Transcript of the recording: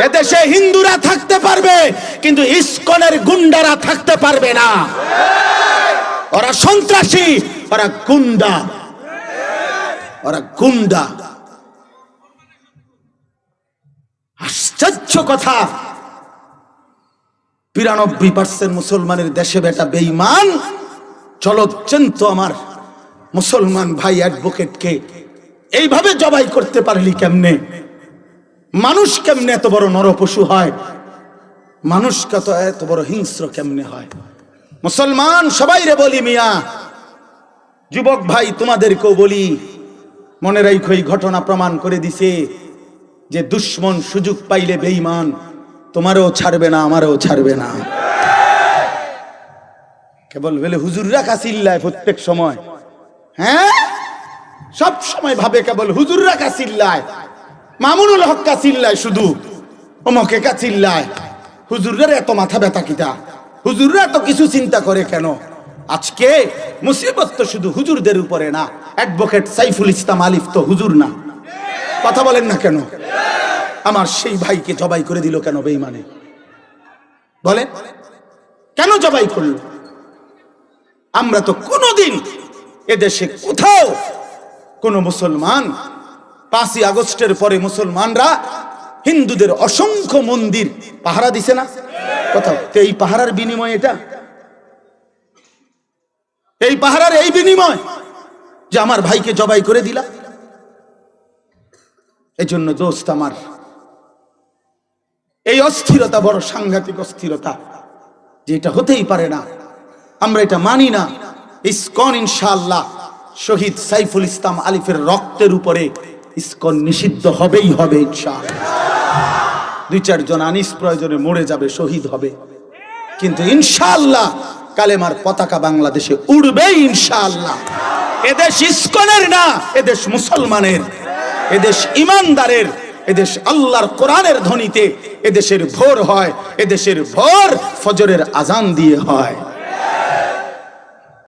এদেশে হিন্দুরা থাকতে পারবে, কিন্তু ইসকনের গুন্ডারা থাকতে পারবে না। ওরা সন্ত্রাসী, ওরা গুন্ডা, ওরা গুন্ডা। আশ্চর্য কথা, ৯২% মুসলমানের দেশে বেটা বেঈমান। চলচ্চিত্র আমার মুসলমান ভাই অ্যাডভোকেটকে এইভাবে জবাই করতে পারলি কেমনে? মানুষ কেমনে এত বড় নরপশু হয়? মানুষ কত এত বড় হিংস্র কেমনে হয়? মুসলমান সবাই রে বলি, মিয়া যুবক ভাই তোমাদেরকেও বলি, মনে রাখো এই ঘটনা প্রমাণ করে দিছে যে দুশ্মন সুযোগ পাইলে বেঈমান তোমারও ছাড়বে না, আমারও ছাড়বে না। কেবল বলে হুজুররা কাছিল্লায় প্রত্যেক সময়, হ্যাঁ সব সময় ভাবে কেবল হুজুররা কাছিল্লায়, মামুনুল হক কাছিল্লায়, শুধু ওমকে কাছিল্লায়। হুজুররা এত মাথা ব্যথা কিটা? হুজুররা এত কিছু চিন্তা করে কেন? আজকে মুসিবত তো শুধু হুজুরদের উপরে না। অ্যাডভোকেট সাইফুল ইসলাম আলিফ তো হুজুর না? কথা বলেন না কেন? আমার সেই ভাইকে জবাই করে দিল কেন বেঈমানে? বলেন কেন জবাই করলো? আমরা তো কোনোদিন এদেশে কোথাও কোন মুসলমান ৫ই আগস্টের পরে মুসলমানরা হিন্দুদের অসংখ্য মন্দির পাহারা দিছে না কোথাও? তো এই পাহারার বিনিময় এটা, এই পাহারার এই বিনিময় যে আমার ভাইকে জবাই করে দিলা। এই জন্য দোস্ত আমার, এই অস্থিরতা বড় সাংঘাতিক অস্থিরতা, যে এটা হতেই পারে না, আমরা এটা মানি না। ইসকন ইনশাআল্লাহ শহীদ সাইফুল ইসলাম আলিফের রক্তের উপরে ইসকন নিষিদ্ধ হবেই হবে ইনশাআল্লাহ। ২-৪ জন আনিস প্রয়োজনে মরে যাবে, শহীদ হবে, কিন্তু ইনশাআল্লাহ কালেমার পতাকা বাংলাদেশে উড়বে ইনশাআল্লাহ। এদেশ ইসকনের না, এদেশ মুসলমানের, এদেশ ইমানদারের, এদেশ আল্লাহর কোরআনের ধ্বনিতে এদেশের ভোর হয়, এদেশের ভোর ফজরের আজান দিয়ে হয়।